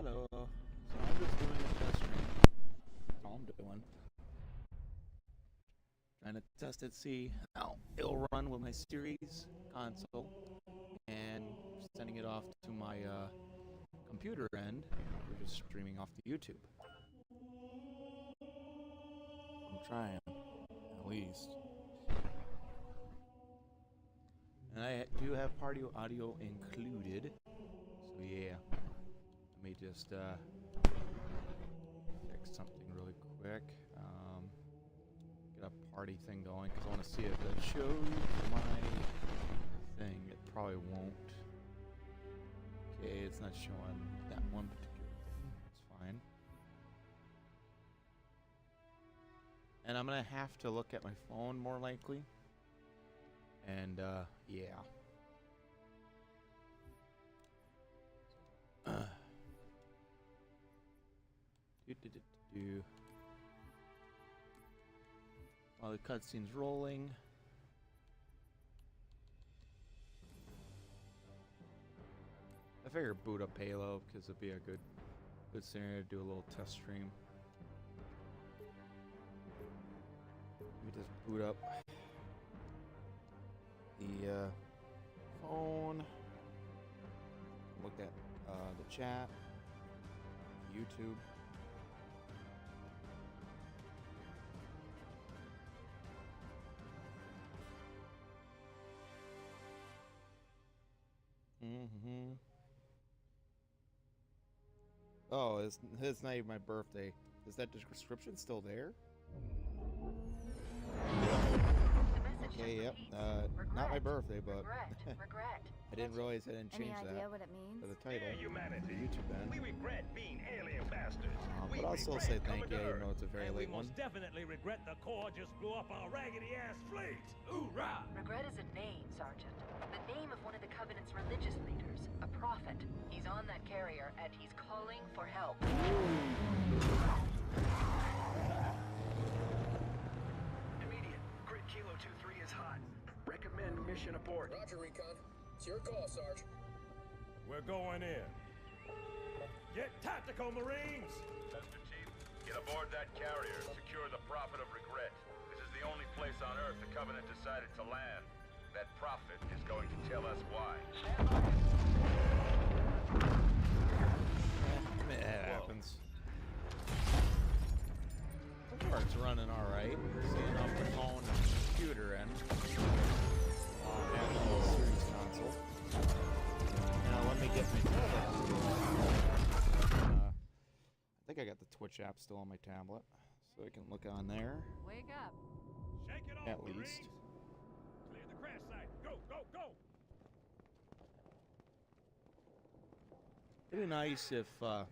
Hello. So I'm just doing a test stream. That's all I'm doing. Trying to test it, see how it'll run with my series console, and sending it off to my computer end. We're just streaming off to YouTube. I'm trying, at least. And I do have party audio included. So yeah. Let me just fix something really quick. Get a party thing going because I want to see if it shows my thing. It probably won't. Okay, it's not showing that one particular thing. That's fine. And I'm gonna have to look at my phone more likely. And yeah. While the cutscene's rolling. I figured boot up Halo because it'd be a good scenario to do a little test stream. Let me just boot up the phone. Look at the chat, YouTube. Oh, it's not even my birthday. Is that description still there? Okay, yep. Not my birthday, but regret. I didn't realize I didn't change Any that idea what it means? for the title. Humanity. The YouTube end. We regret being alien bastards. But I'll still say thank you, even though it's a very late one. We most definitely regret the Corps just blew up our raggedy-ass fleet. Hoorah! Regret is a name, Sergeant. The name of one of the Covenant's religious leaders, a prophet. He's on that carrier, and he's calling for help. Immediate. Grid Kilo 2-3 is hot. Recommend mission abort. Roger, Recon. It's your call, Sarge. We're going in. Get tactical, Marines! Master Chief, get aboard that carrier. Secure the Prophet of Regret. This is the only place on Earth the Covenant decided to land. That Prophet is going to tell us why. That happens. So far it's running alright. Seeing off my phone and computer end. And the series console. Now let me get my tablet. I think I got the Twitch app still on my tablet. So I can look on there. Wake up. Shake it off, At Marines. least. Clear the crash site. Go, go, go! It'd be nice if I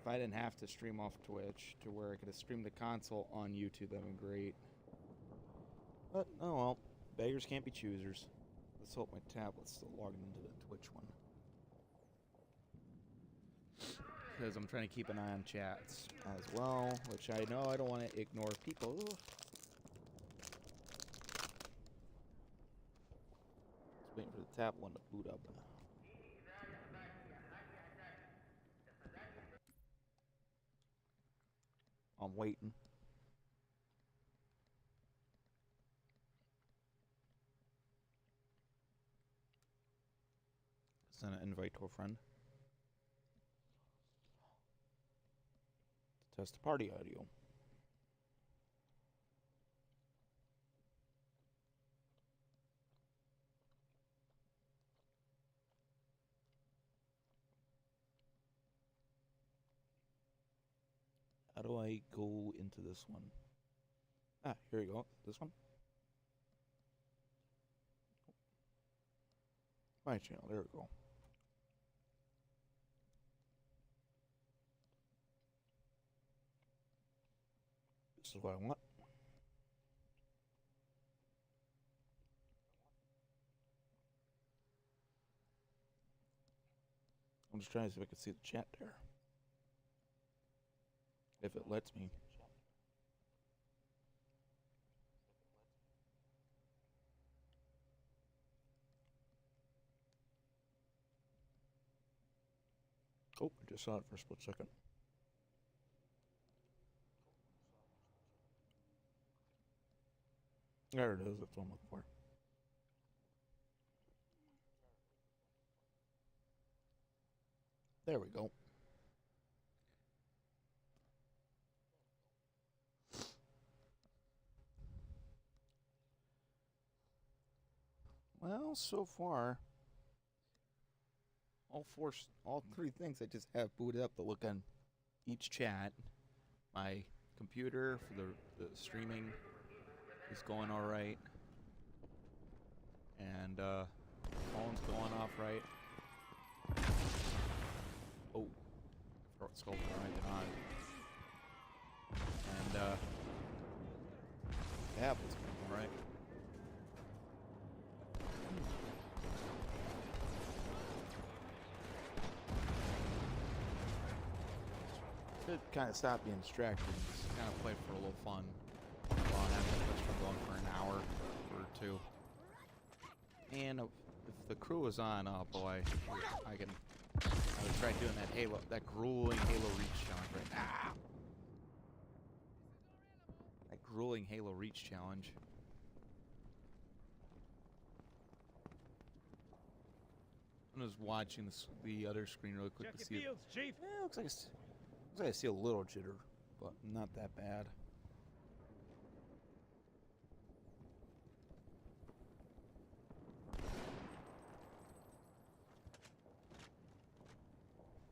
didn't have to stream off Twitch to where I could have streamed the console on YouTube. That'd be great. But oh well, beggars can't be choosers. Let's hope my tablet's still logging into the Twitch one. Because I'm trying to keep an eye on chats as well, which I know I don't want to ignore people. Just waiting for the tablet one to boot up. I'm waiting. Send an invite to a friend. To test the party audio. How do I go into this one? Ah, here we go. This one? My channel, there we go. This is what I want. I'm just trying to see if I can see the chat there. If it lets me. Oh. I saw it for a split second. There it is. That's what I'm looking for. There we go. Well, so far, all three things I just have booted up to look on each chat. My computer for the streaming is going all right, and phone's going off right. Oh, I forgot Skull's right on, and the apple's going all right. Should kind of stop being distracted and just kind of play for a little fun while I'm having this for going for an hour or two. And if the crew is on, oh boy, I would try doing that grueling Halo Reach challenge right now. That grueling Halo Reach challenge. I'm just watching the other screen really quick to see. Check your fields, Chief. Yeah, looks like I see a little jitter, but not that bad.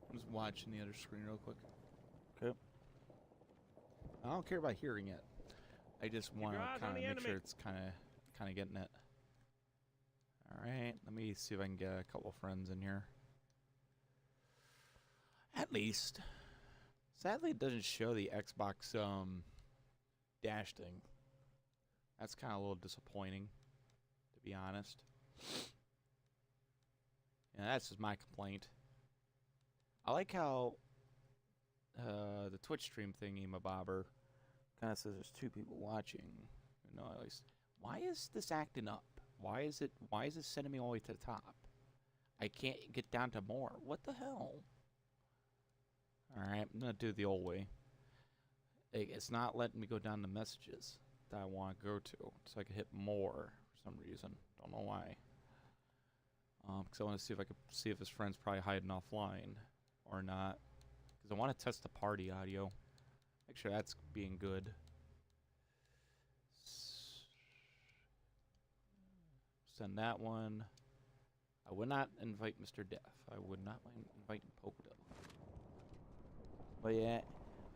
I'm just watching the other screen real quick. Okay. I don't care about hearing it. I just want to kind of make sure it's kind of getting it. All right, let me see if I can get a couple friends in here. At least. Sadly, it doesn't show the Xbox dash thing. That's kind of a little disappointing, to be honest. Yeah, that's just my complaint. I like how the Twitch stream thingy, my bobber, kind of says there's 2 people watching. You know, at least. Why is this acting up? Why is it sending me all the way to the top? I can't get down to more. What the hell? Alright, I'm going to do it the old way. It's not letting me go down the messages that I want to go to. So I can hit more for some reason. Don't know why. Because I want to see if I could see if his friend's probably hiding offline or not. Because I want to test the party audio. Make sure that's being good. Send that one. I would not invite Mr. Death. I would not invite Pokedo. But yeah,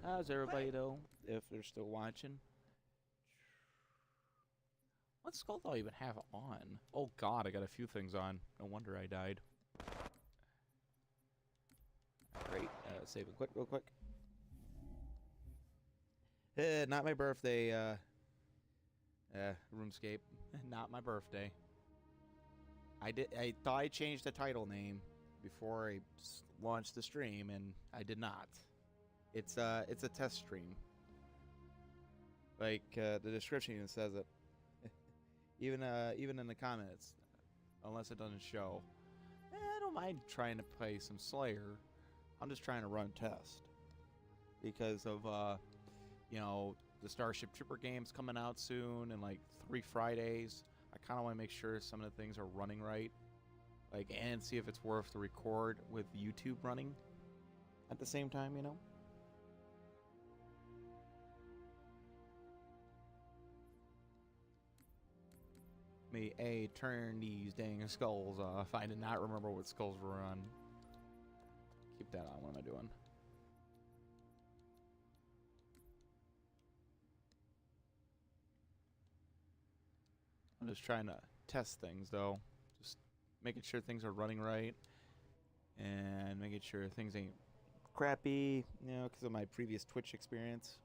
how's everybody though? If they're still watching. What skull do I even have on? Oh god, I got a few things on. No wonder I died. Great. Save it real quick. Not my birthday, RuneScape. Not my birthday. I thought I changed the title name before I launched the stream, and I did not. It's a test stream. Like the description even says it. even in the comments, unless it doesn't show. I don't mind trying to play some Slayer. I'm just trying to run test because of you know, the Starship Trooper game's coming out soon in like 3 Fridays. I kind of want to make sure some of the things are running right, like, and see if it's worth to record with YouTube running at the same time, you know. Me turn these dang skulls off. I did not remember what skulls were on. Keep that on. What am I doing? I'm just trying to test things, though. Just making sure things are running right. And making sure things ain't crappy, you know, because of my previous Twitch experience.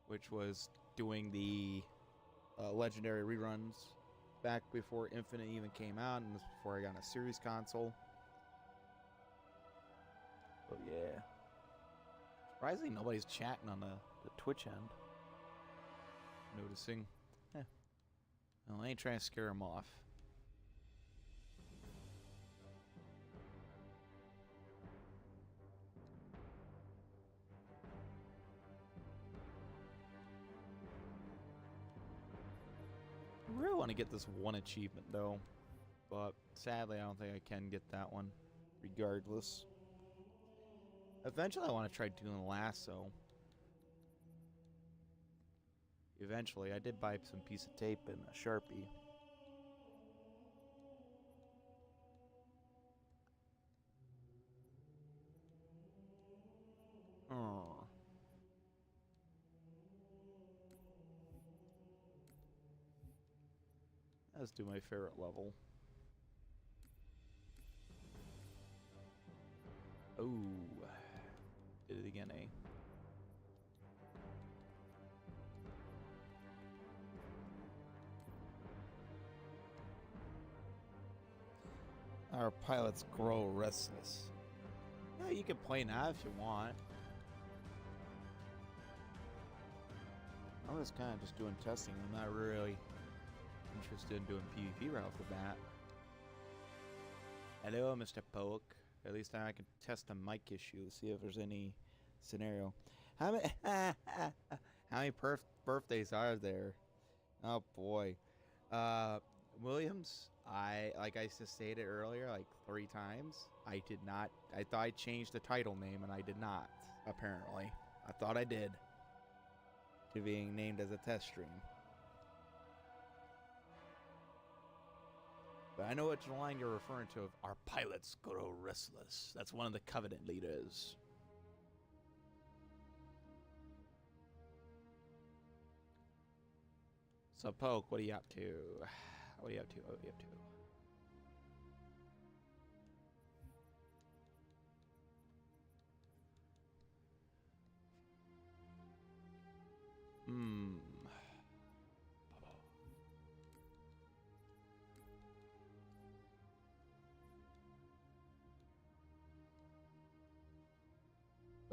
Which was doing the legendary reruns back before Infinite even came out, and this was before I got a Series console. But yeah. Surprisingly, nobody's chatting on the Twitch end. Noticing. Well, I ain't trying to scare him off. really want to get this one achievement, though. But sadly, I don't think I can get that one, regardless. Eventually, I want to try doing lasso. Eventually, I did buy some piece of tape and a Sharpie. Oh. Let's do my favorite level. Oh, did it again, eh? Our pilots grow restless. Yeah, you can play now if you want. I'm just kind of just doing testing. I'm not really interested in doing PvP right off the bat. Hello, Mr. Poke. At least now I can test a mic issue, see if there's any scenario. How many how many birthdays are there? Oh boy. Williams, like I just stated earlier, like 3 times. I did not. I thought I changed the title name, and I did not. Apparently, I thought I did. To being named as a test stream. But I know which line you're referring to of our pilots grow restless. That's one of the Covenant leaders. So, Poke, what are you up to? What are you up to? What are you up to?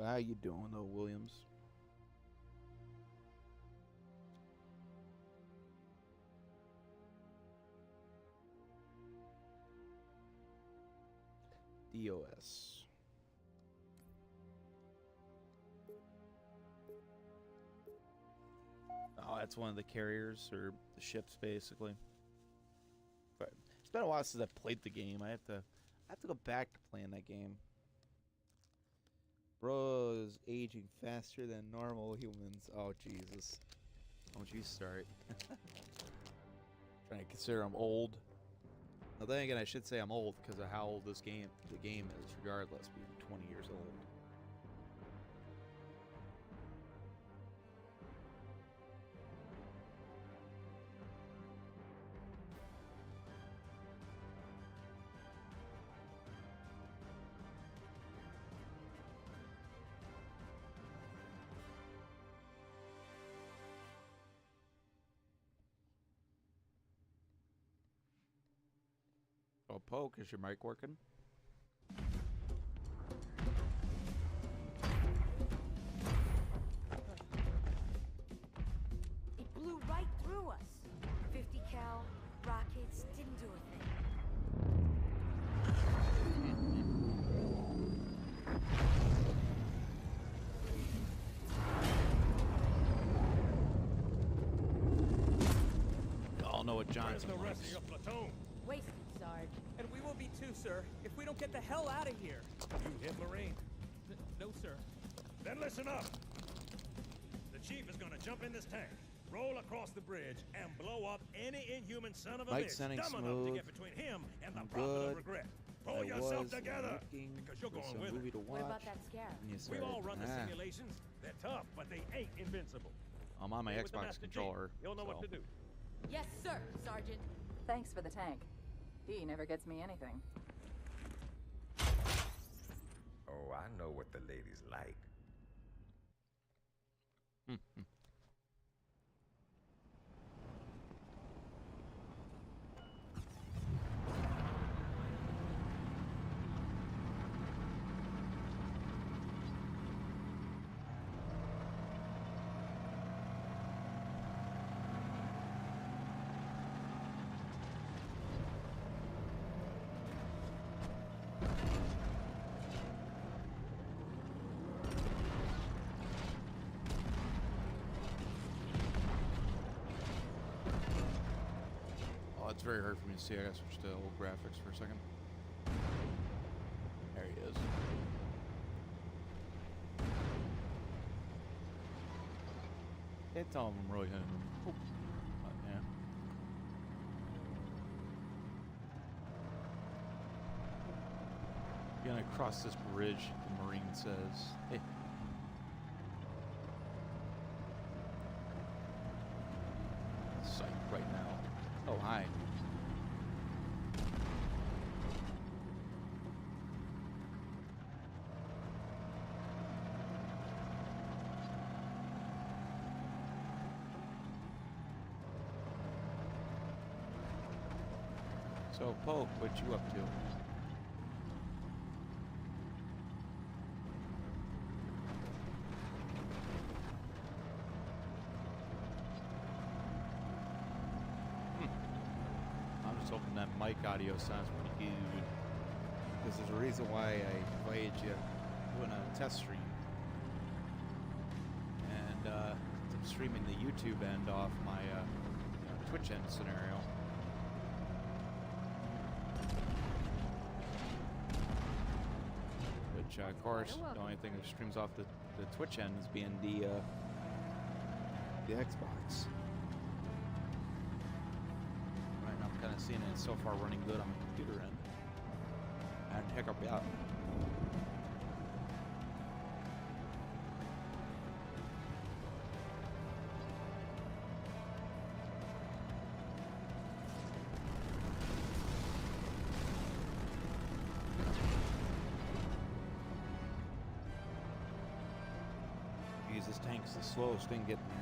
How you doing, though, Williams? DOS. Oh, that's one of the carriers, or the ships, basically. But it's been a while since I played the game. I have to go back to playing that game. Bro is aging faster than normal humans. Oh, Jesus. Don't you start. Trying to consider I'm old. Now, then again, I should say I'm old because of how old the game is, regardless, being 20 years old. Oh, Poke, is your mic working? It blew right through us. 50 cal rockets didn't do a thing. Y'all know what Johnson Where's the rest likes. of your platoon? Wasted, Sarge. And we will be too, sir, if we don't get the hell out of here. You hit Marine. No, sir. Then listen up. The chief is gonna jump in this tank, roll across the bridge, and blow up any inhuman son of a Mike bitch sending dumb enough to smooth. get between him and the I'm prophet good. of regret. Pull I yourself was together, looking because you're for going some with movie it. to watch. What about that scarab? And you We've said, all run the "Ah, simulations. They're tough, but they ain't invincible. I'm on my Stay with the Xbox Master Chief. controller. He'll know what so- to do. Yes, sir, Sergeant. Thanks for the tank. He never gets me anything. Oh, I know what the ladies like. It's very hard for me to see. I gotta switch to old graphics for a second. There he is. Can't tell if I'm really hitting him. Oh. Yeah. Gonna cross this bridge, the Marine says. Hey. Sight right now. Oh, hi. So, Pope, what you up to? I'm just hoping that mic audio sounds pretty good. This is the reason why I invited you doing a test stream. And I'm streaming the YouTube end off my Twitch end scenario. Which, of course, the only thing that streams off the Twitch end is being the Xbox. Right now, I'm kind of seeing it so far running good on my computer end. And heck, I'll be out. This tank's the slowest thing getting there.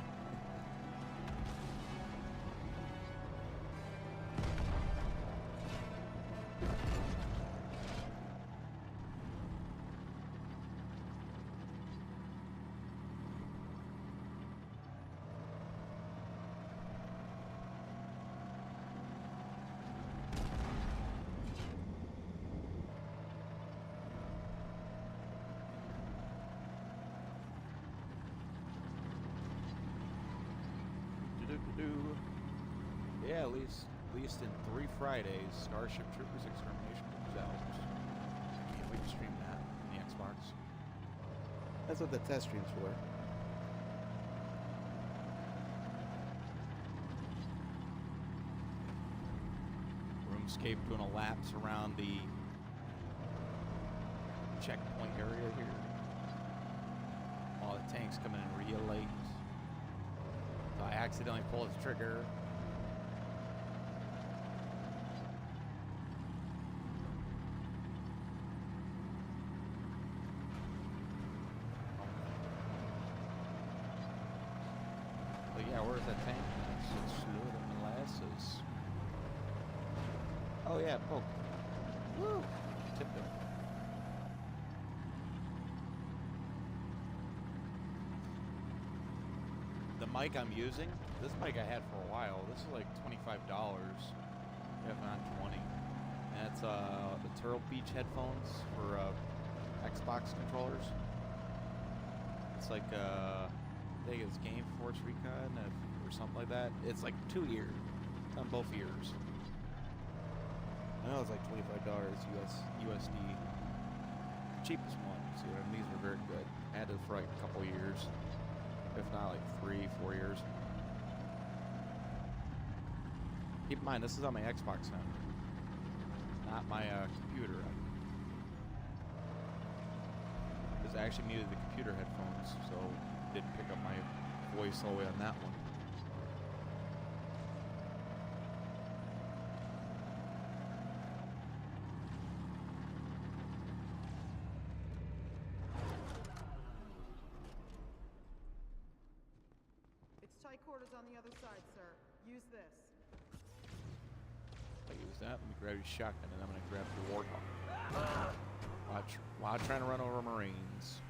Yeah, at least in 3 Fridays, Starship Troopers Extermination comes out. I can't wait to stream that on the Xbox. That's what the test stream's for. RuneScape doing a laps around the checkpoint area here. All the tanks coming in real late. So I accidentally pulled the trigger. But yeah, where's that tank? It's fluid and molasses. Oh yeah, poke. Woo! Tipped him. The mic I'm using, this mic I had for a while. This is like $25, if not 20. And it's the Turtle Beach headphones for Xbox controllers. It's like I think it's Game Force Recon or something like that. It's like 2 ears on both ears. I know it's like $25 USD. Cheapest one. See what I mean? These are very good. I had it for like a couple years. If not like 3-4 years. Keep in mind, this is on my Xbox now, not my computer. Because I actually muted the computer headphones, so it didn't pick up my voice all the way on that one. Tight quarters on the other side, sir. Use this. I use that. Let me grab your shotgun, and I'm going to grab the Warthog. While trying to run over Marines.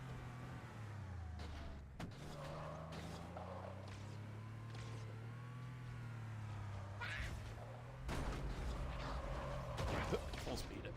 Full speed it.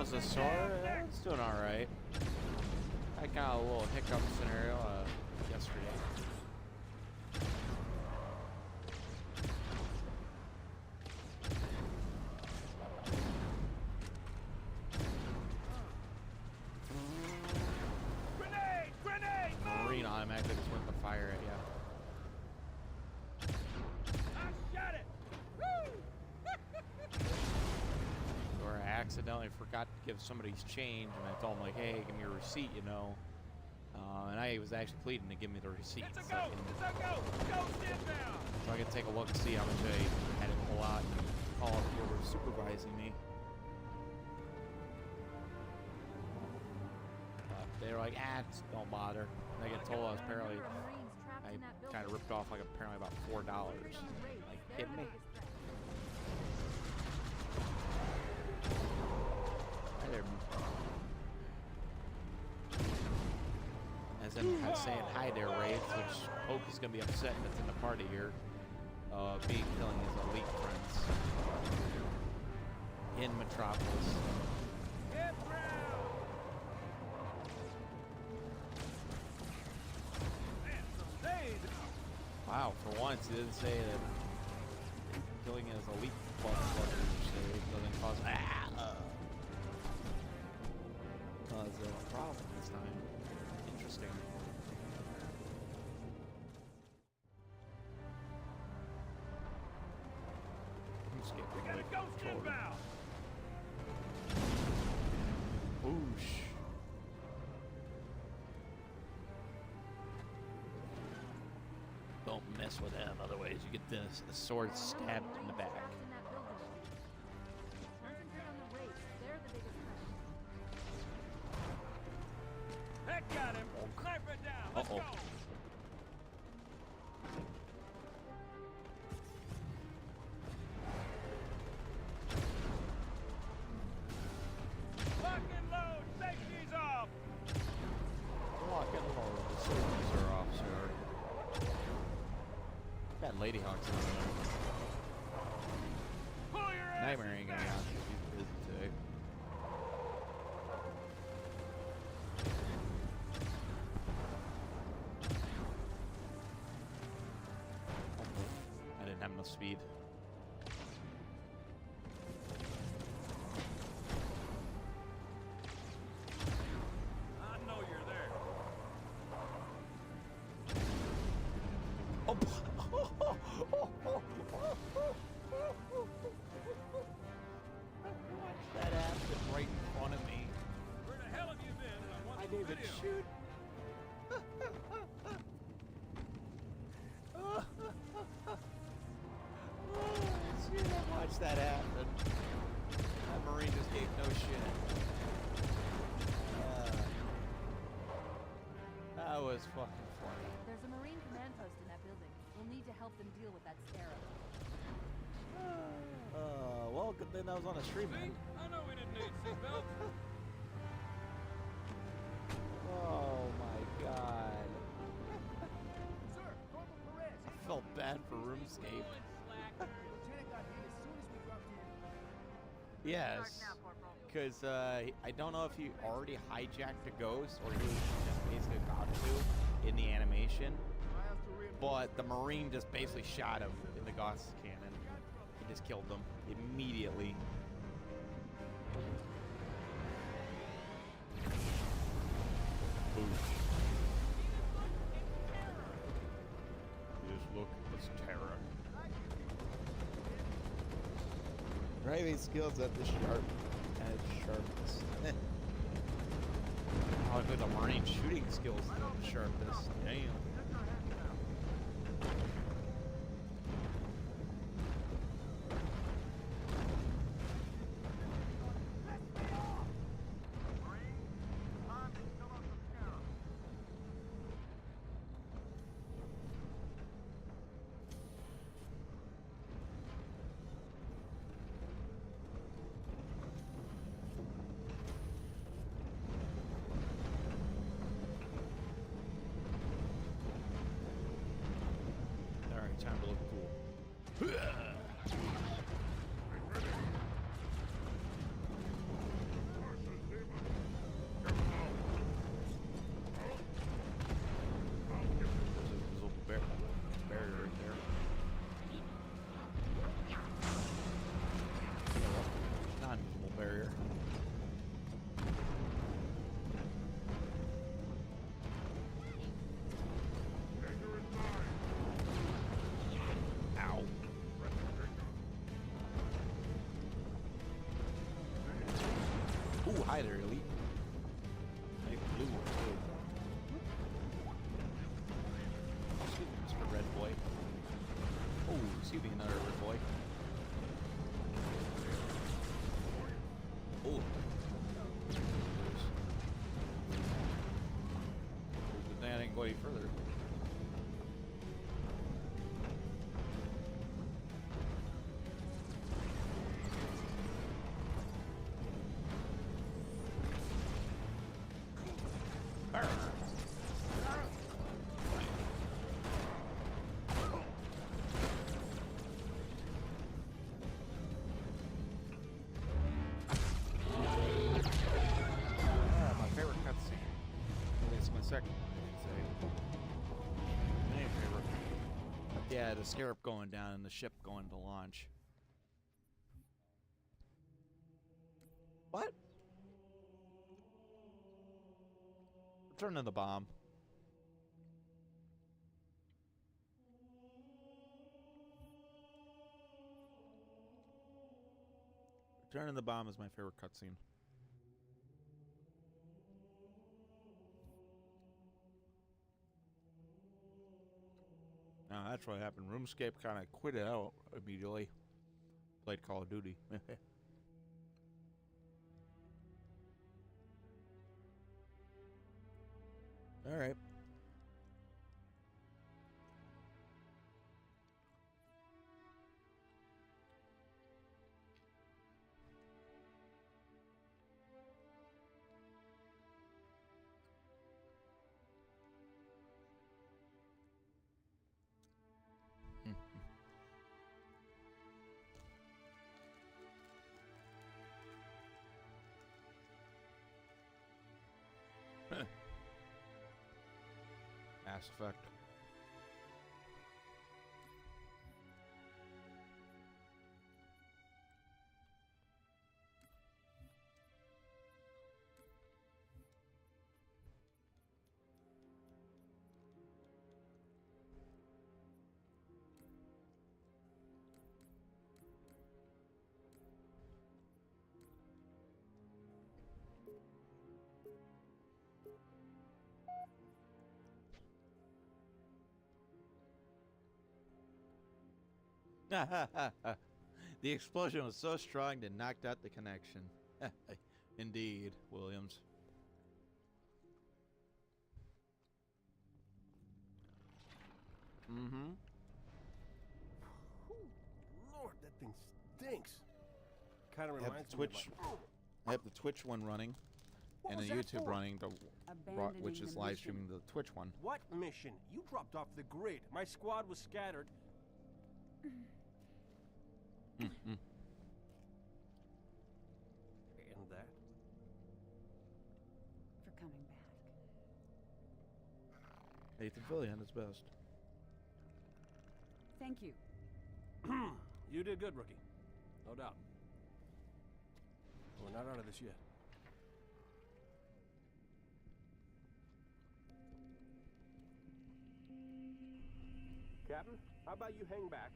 How's the sword? It's doing alright. I got a little hiccup scenario yesterday. Grenade! Grenade! Marine automatically just went to fire at you. I shot it! Woo! Or I accidentally forgot to give somebody's change, and I told them, like, hey, give me your receipt, you know. And I was actually pleading to give me the receipt. It's a so I ghost! can- It's a ghost! Ghost inbound! So I can take a look and see how much I had to pull out and call up whoever's supervising me. They were like, just don't bother. And I get told I was apparently, I kind of ripped off like apparently about $4. Like, kidding me? Hi there. As in saying hi there, Wraith, which Oak is going to be upset that's in the party here. Being killing his elite friends in Metropolis. Get round! Man, some days. Wow, for once, he didn't say that killing his elite motherfuckers doesn't cause a problem this time. Interesting. I'm just getting We got a ghost inbound! Boosh. Don't mess with him, otherwise you get this sword stabbed in the back. Heck got him! Sniper down! Let's Uh-oh. go! Lock and load! Safety's off! Lock and load. The soldiers are off, sir. That Lady Hawk's in there. Pull your ass! Nightmare ain't gonna be on because he's busy today. I didn't have enough speed. I know you're there. Watch that happen right in front of me. Where the hell have you been? I want I the didn't even video. shoot. Watch that happen. That Marine just gave no shit. That was fucking funny. There's a Marine command post in that building. We'll need to help them deal with that scarab. Well, good thing that was on a stream, See? man. I know we didn't need seatbelts. Oh my god. Sir, Corporal Perez. I felt bad for RuneScape. Lieutenant got hit as soon as we dropped in. Yes. Because I don't know if he already hijacked the ghost or he was just basically about to in the animation. But the Marine just basically shot him in the Gauss cannon. He just killed him immediately. Boosh. Just look at this terror. Driving skills at the sharpest. Probably the Marine shooting skills at the sharpest. Damn. Hi there, Elite. Nice blue one, too. Excuse me, Mr. Red Boy. Oh, excuse me, another Red Boy. Oh. Good thing I didn't go any further. Yeah, the scarab going down and the ship going to launch. What? Return to the bomb. Return to the bomb is my favorite cutscene. Now that's what happened. RuneScape kind of quit it out immediately. Played Call of Duty. All right. Mass Effect. The explosion was so strong that knocked out the connection. Indeed, Williams. Mm-hmm. Lord, that thing stinks. Kind of reminds me of I have the Twitch one running, and the YouTube running, which is live streaming the Twitch one. What mission? You dropped off the grid. My squad was scattered. Mm-hmm. And that? For coming back. Nathan Fillion is best. Thank you. You did good, rookie. No doubt. We're not out of this yet. Captain, how about you hang back?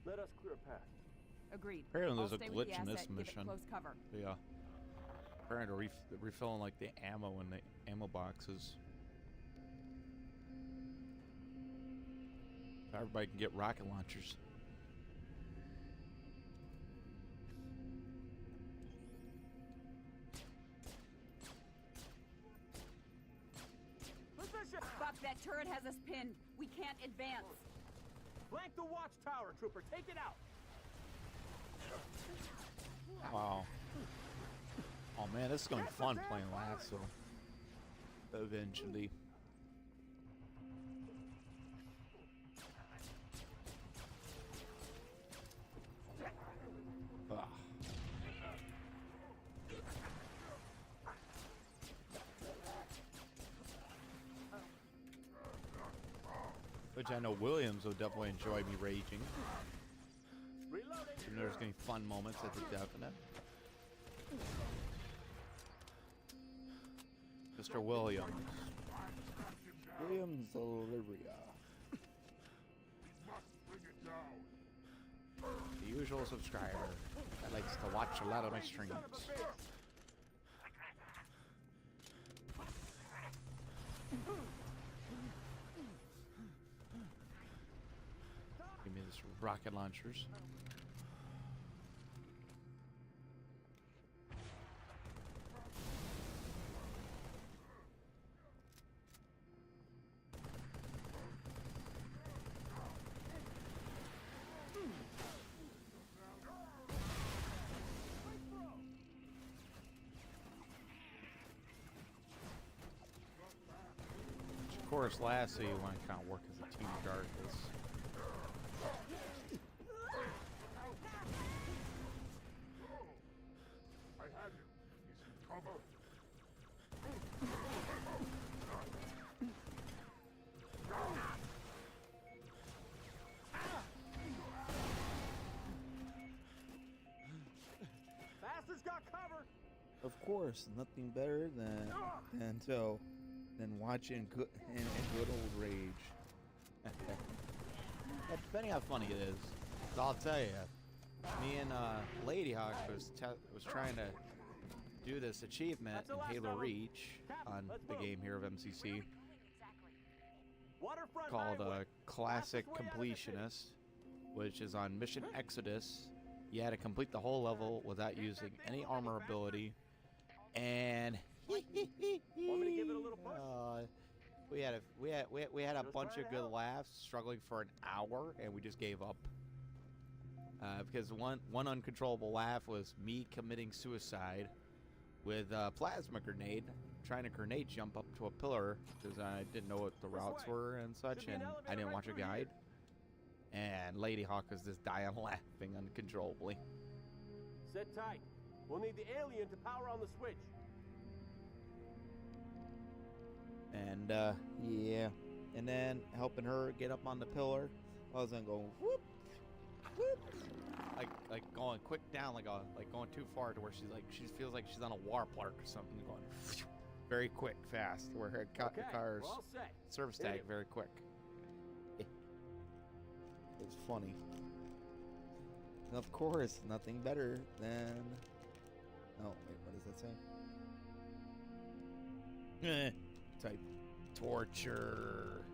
Let us clear a path. Agreed. Apparently there's I'll a stay with glitch the in this asset and give it mission. close cover. Yeah. Apparently refilling like the ammo in the ammo boxes. Everybody can get rocket launchers. Buck, that turret has us pinned. We can't advance. Flank the watchtower, trooper. Take it out. Wow. Oh man, this is going to be fun playing Lasso. Eventually. Ah. Which I know Williams will definitely enjoy me raging. And there's going to be fun moments at the definite. Mr. Williams. Williams Olivia. The usual subscriber that likes to watch a lot of my streams. rocket launchers. Of course, lastly, you want to kind of work as a team regardless. I have you. He's in trouble. Bastards got cover. Of course, nothing better than watching good old rage. Yeah, depending how funny it is, 'cause I'll tell you, me and Lady Hawk was trying to do this achievement in Halo Reach on the game here of MCC called Classic Completionist, which is on Mission Exodus. You had to complete the whole level without using any armor ability, and Want me to give it a little push? we had a bunch of good laughs, struggling for an hour, and we just gave up because one uncontrollable laugh was me committing suicide with a plasma grenade, trying to grenade jump up to a pillar because I didn't know what the routes were and such, and I didn't watch a guide. And Lady Hawk was just dying laughing uncontrollably. Sit tight. We'll need the alien to power on the switch. And yeah, and then helping her get up on the pillar, I was then going whoop, whoop, like going quick down, like going too far to where she feels like she's on a water park or something, going very quick, fast, where her car's service tag very quick. It was funny, and of course, nothing better than. Oh wait, what does that say? Type torture.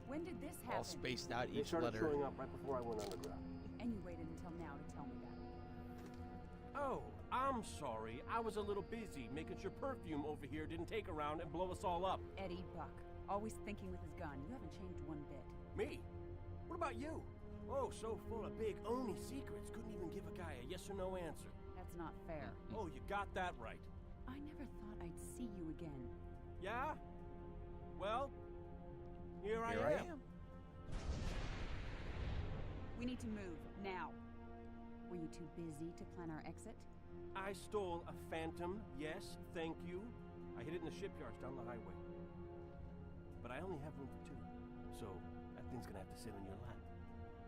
When did this happen? All spaced out They each started letter. showing up right before I went underground. And you waited until now to tell me that. Oh, I'm sorry. I was a little busy making sure perfume over here didn't take around and blow us all up. Eddie Buck, always thinking with his gun. You haven't changed one bit. Me? What about you? Oh, so full of big Oni secrets, couldn't even give a guy a yes or no answer. That's not fair. Oh, you got that right. I never thought I'd see you again. Yeah? Well, here I am. We need to move, now. Were you too busy to plan our exit? I stole a Phantom, yes, thank you. I hid it in the shipyards down the highway. But I only have room for two, so that thing's gonna have to sit in your lap.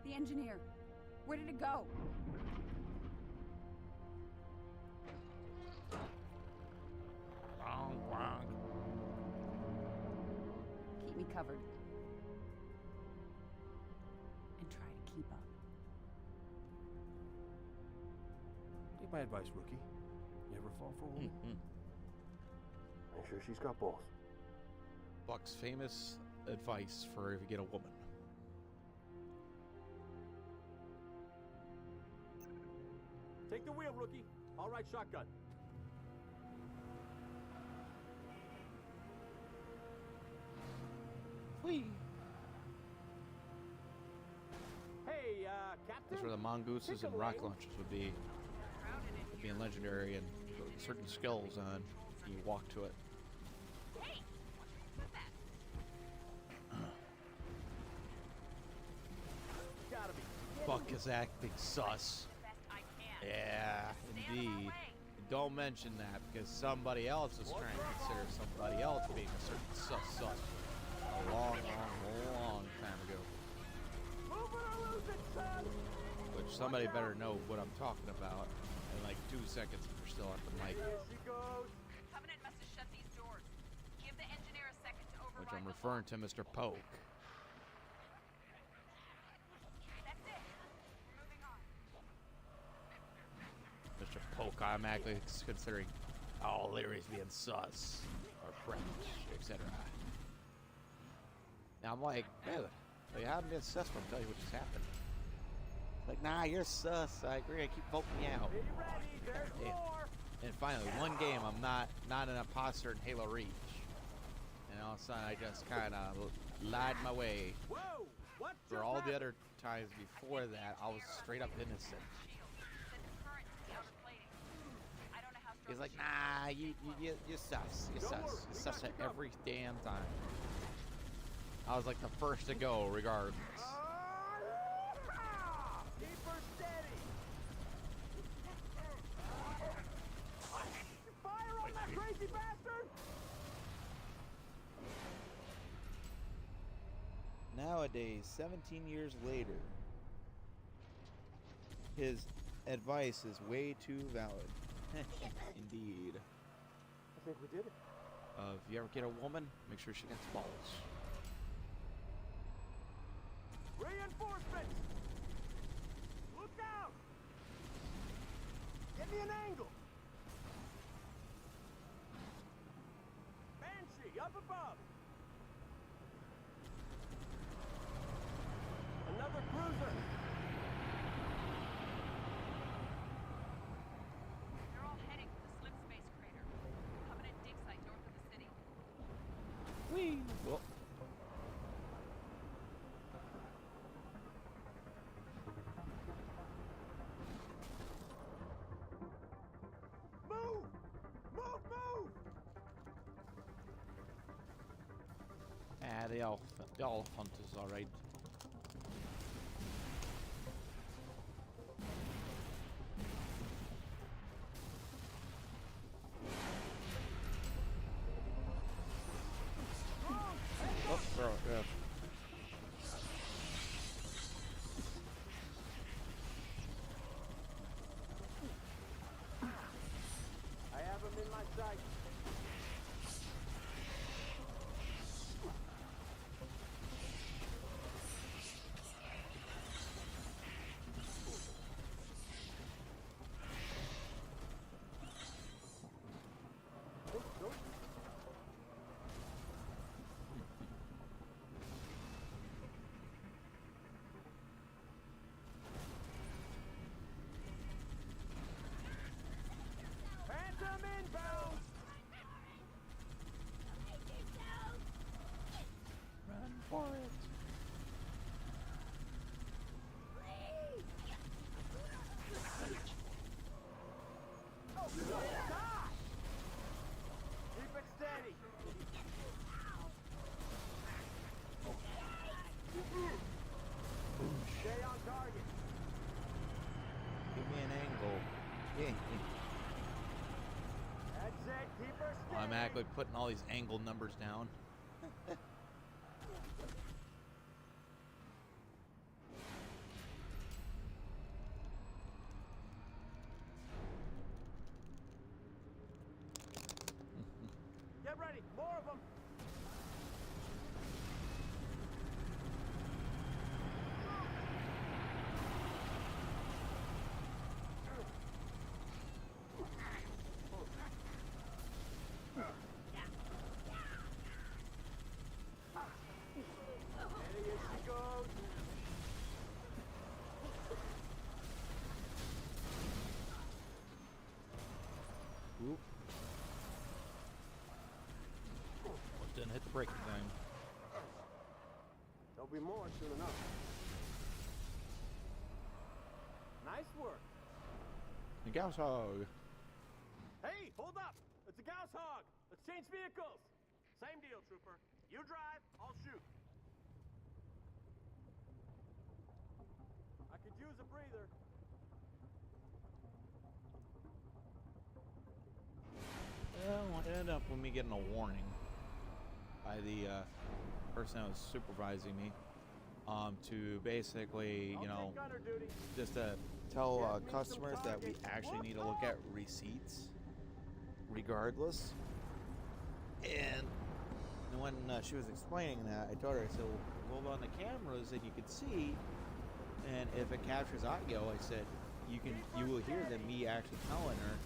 The engineer, where did it go? Wrong, wrong. Keep me covered. And try to keep up. Take my advice, rookie. You ever fall for a woman? I'm sure she's got balls. Buck's famous advice for if you get a woman. Take the wheel, rookie. All right, shotgun. Whee! Hey, Captain? That's where the mongooses and rocket launchers would be. Being legendary and certain skills on. You walk to it. Hey, what's that? Gotta be. Buck is acting sus. Yeah, indeed. Don't mention that because somebody else is trying to consider somebody else being a certain sus a long time ago. Which somebody better know what I'm talking about in like 2 seconds if you're still at the mic. Covenant must have shut these doors. Give the engineer a second to override. Which I'm referring to Mr. Poke. That's it. We're moving on. Mr. Poke automatically considering all Larry's being sus or French, etc. Now I'm like, dude, you haven't been sus, but I'll tell you what just happened. Like, nah, you're sus. I agree. I keep voting me out. Be ready, there's more! And finally, one game I'm not an imposter in Halo Reach. And all of a sudden, I just kind of lied my way. Whoa! What For all the other times before that, I was straight up innocent. He's like, nah, you sus. You sus. You sus at every damn time. I was like the first to go, regardless. Keep her steady! Fire on that crazy bastard! Nowadays, 17 years later, his advice is way too valid. Indeed. I think we did it. If you ever get a woman, make sure she gets balls. Reinforcements! Look out! Give me an angle! Banshee, up above! Another cruiser! They're all heading for the slip space crater. Covenant dig site north of the city. Whee! Well. Move! Move, move! Ah, the elephant is alright. Oh, throw it, yeah. I have him in my sight. Phantom inbound! Run for it. Oh, God! Keep it steady! Stay on target! Give me an angle. Yeah. That's it, keep her steady! I'm actually putting all these angle numbers down. Get ready, more of them! Steady as she goes! Oop. Didn't hit the braking thing. There'll be more soon enough. Nice work. The Gauss hog. Hey, hold up! It's a Gauss hog! Let's change vehicles! Same deal, trooper. You drive, I'll shoot. I could use a breather. Well, it ended up with me getting a warning by the person that was supervising me to basically, you know, just to tell customers that we actually need to look at receipts regardless. And when she was explaining that, I told her, I said, well, on the cameras that you could see, and if it captures audio, I said, you will hear them, me actually telling her,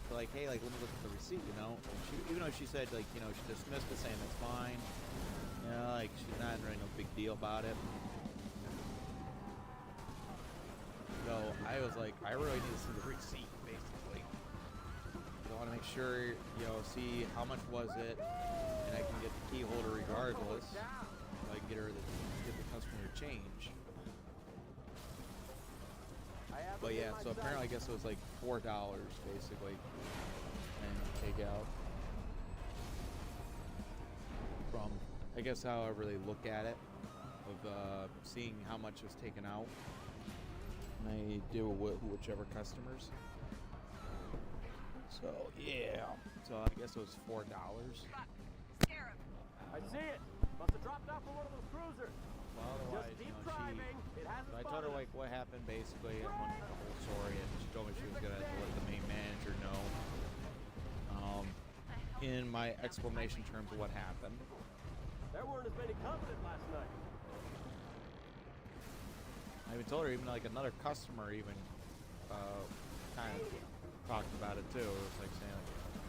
like, hey, like, let me look at the receipt, you know. And she, even though she said, like, you know, she dismissed it, saying it's fine, you know, like, she's not really no big deal about it. I was like, I really need to see the receipt, basically. I want to make sure, you know, see how much was it, and I can get the key holder regardless. So I can get the customer to change. But yeah, so apparently I guess it was like $4 basically, and take out from, I guess however they look at it, of seeing how much was taken out. And I deal with whichever customers. So yeah, so I guess it was $4. I see it. Must have dropped off from one of those cruisers. Well, otherwise, just keep you know, driving. It hasn't I told her like what happened basically. I went through the whole story, and she told me she was gonna let the main manager know. In my explanation terms of what happened. There weren't as many Covenant last night. I even told her, even like another customer even kind of talked about it too. It was like saying,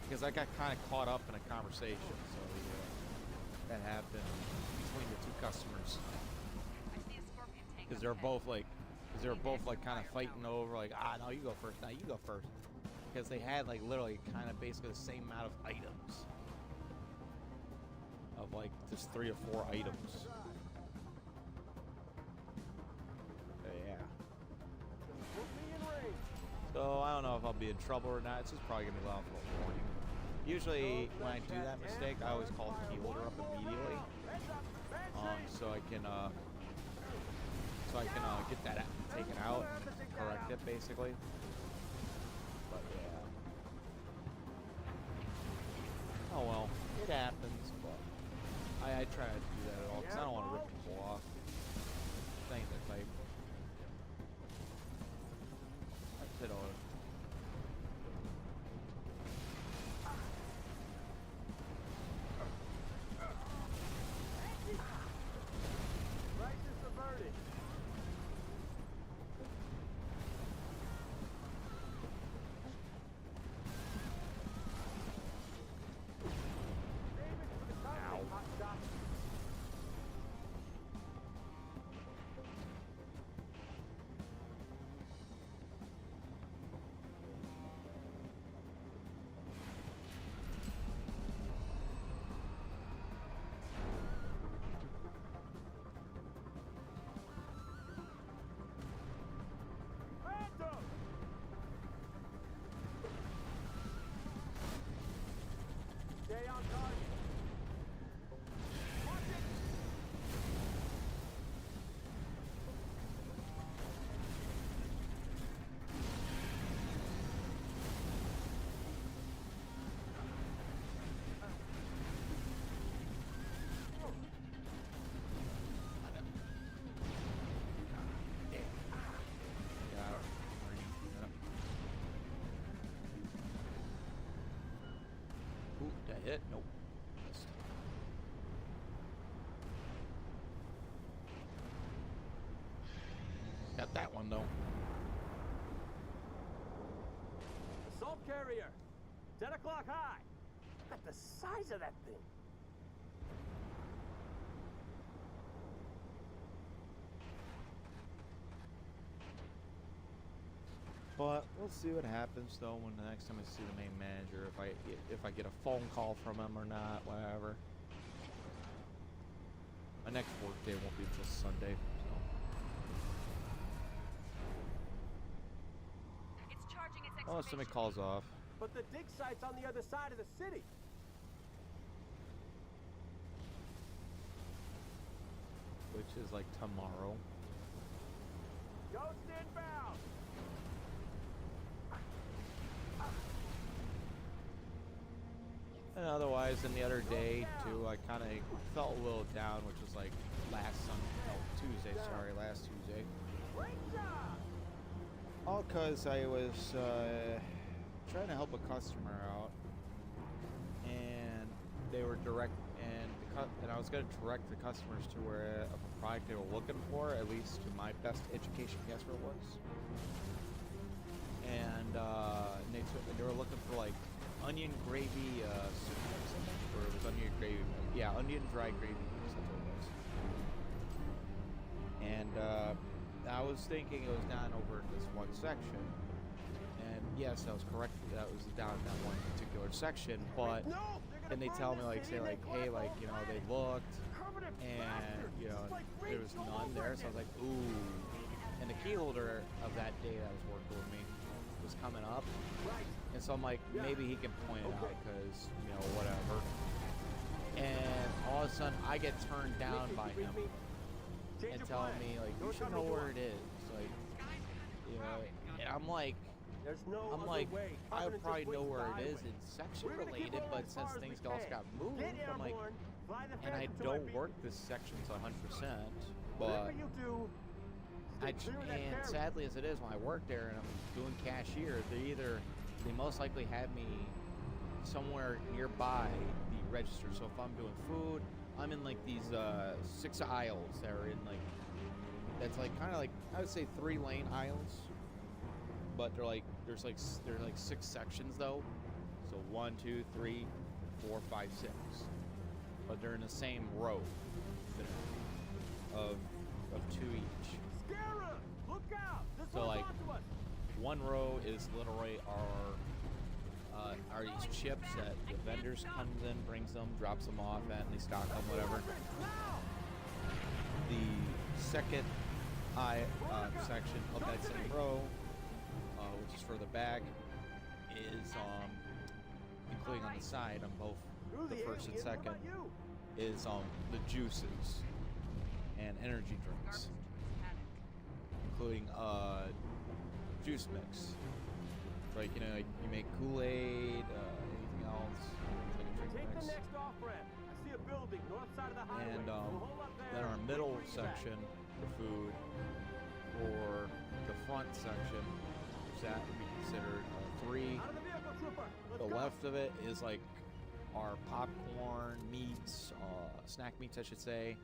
because I got kind of caught up in a conversation, so that happened between the two customers. Because they're both like, kind of fighting over like, no, you go first, now you go first. Because they had like literally kind of basically the same amount of items. Of like just 3 or 4 items. Yeah. So I don't know if I'll be in trouble or not. It's just probably gonna be allowed for a warning. Usually when I do that mistake, I always call the key holder up immediately. So I can get that taken out and correct it basically. But yeah. Oh well, it happens, but I try not to do that at all because I don't want to rip people off. Things that type. That's it all. Crisis averted. Stay on target. Watch it. Ooh, did I hit? Nope. Missed. Got that one though. Assault carrier. 10 o'clock high. Look at the size of that thing. But we'll see what happens though when the next time I see the main manager, if I get a phone call from him or not, whatever. My next work day won't be until Sunday, so. It's charging its Oh, somebody calls off. But the dig site's on the other side of the city. Which is like tomorrow. Ghost inbound. And otherwise, then the other day too, I kind of felt a little down, which was like last Tuesday. All because I was trying to help a customer out, and they were and I was going to direct the customers to where a product they were looking for, at least to my best education guess where it was. And they were looking for like onion gravy soup or something, or it was onion gravy. Yeah, onion dry gravy. That's what it was. And I I was thinking it was down over in this one section, and yes, I was correct. That was down in that one particular section. But then they tell me like, say like, hey, like, you know, they looked, and you know, there was none there. So I was like, ooh. And the key holder of that day that was working with me was coming up, and so I'm like, maybe he can point it out because, you know, whatever. And all of a sudden, I get turned down by him and telling me like, you should know where it is, like, you know. And I'm like, I probably know where it is in section related, but since things also got moved, I'm like, and I don't work this section to 100%, but and sadly as it is, when I work there and I'm doing cashier, they most likely have me somewhere nearby the register. So if I'm doing food, I'm in like these 6 aisles that are in like, that's like kind of like, I would say 3-lane aisles, but they're like, there's like 6 sections though. So 1, 2, 3, 4, 5, 6, but they're in the same row of 2 each. So like, one row is literally are these chips that the vendors comes in, brings them, drops them off at, and they stock them, whatever. The second section of that same row, which is further back, is including on the side on both the first and second, is the juices and energy drinks, including juice mix. Like, you know, like you make Kool-Aid, anything else, like a drink mix. And then our middle section, the food, or the front section, which that would be considered 3. The left of it is like our popcorn, meats, snack meats, I should say,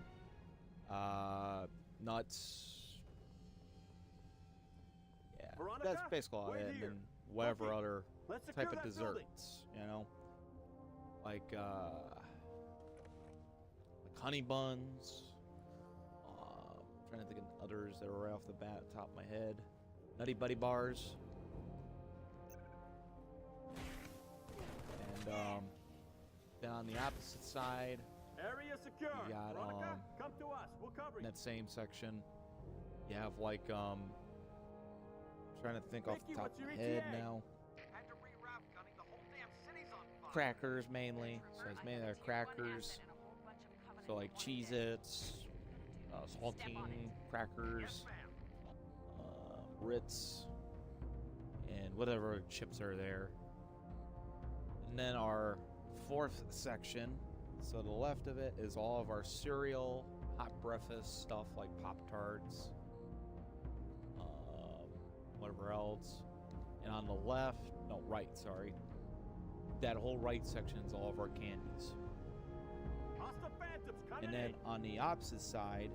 nuts. Yeah, that's basically all it. And then whatever other type of desserts, you know, like honey buns. I'm trying to think of others that are right off the bat, top of my head. Nutty Buddy bars. And then on the opposite side, area secure. You got come to us. We'll cover in that same section, you have like trying to think off the top of my head now. Crackers mainly, so it's mainly our crackers. So like Cheez-Its, saltine crackers, Ritz, and whatever chips are there. And then our fourth section, so the left of it is all of our cereal, hot breakfast stuff like Pop-Tarts, whatever else. And on the left, no, right, sorry. That whole right section is all of our candies. And then on the opposite side,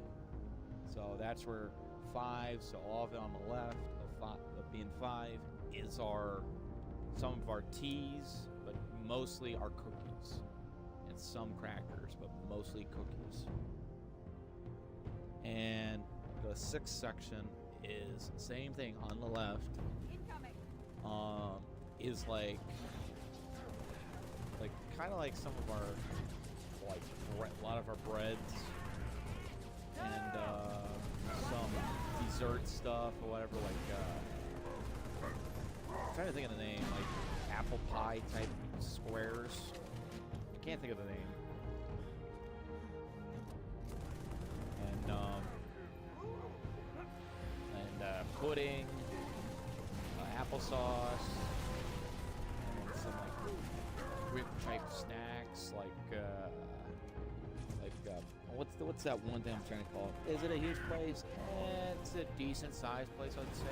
so that's where 5, so all of it on the left of being 5 is some of our teas, but mostly our cookies. And some crackers, but mostly cookies. And the 6th section is same thing on the left. Is like kind of like some of our a lot of our breads and some dessert stuff or whatever, like I'm trying to think of the name, like apple pie type squares. I can't think of the name. And pudding, applesauce, and some like whip type snacks, like what's that one thing I'm trying to call it? Is it a huge place? It's a decent sized place, I'd say.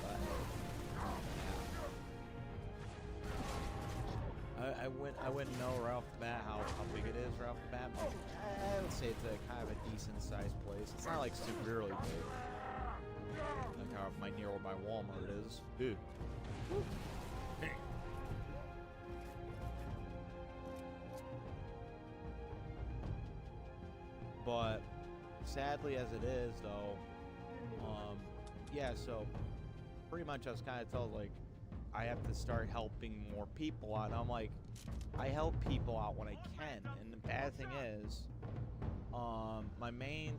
But, I wouldn't know right off the bat how big it is right off the bat, but I would say it's a kind of a decent sized place. It's not like severely big, like how my Walmart is. Dude. But sadly as it is, though, yeah, so pretty much I was kind of told, like, I have to start helping more people out. And I'm like, I help people out when I can, and the bad thing is, my main